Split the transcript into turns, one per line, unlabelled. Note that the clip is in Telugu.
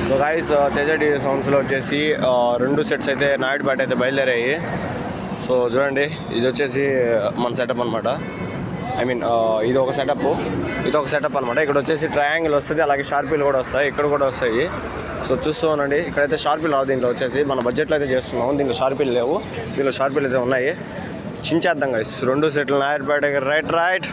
సో గైస్ తేజ టీవీ సౌండ్స్లో వచ్చేసి 2 సెట్స్ అయితే నాయుడుపేట అయితే బయలుదేరాయి. సో చూడండి, ఇది వచ్చేసి మన సెటప్ అనమాట. ఐ మీన్ ఇది ఒక సెటప్ అనమాట. ఇక్కడ వచ్చేసి ట్రయాంగిల్ వస్తుంది, అలాగే షార్పీలు కూడా వస్తాయి, ఇక్కడ కూడా వస్తాయి. సో చూస్తూ ఉండండి, ఇక్కడైతే షార్పీలు రావు. దీంట్లో వచ్చేసి మన బడ్జెట్లో అయితే చేస్తున్నాం. దీంట్లో షార్పీలు లేవు, దీంట్లో షార్పీలు అయితే ఉన్నాయి. చించేద్దాం గైస్ 2 సెట్లు నాయుడుపేట. రైట్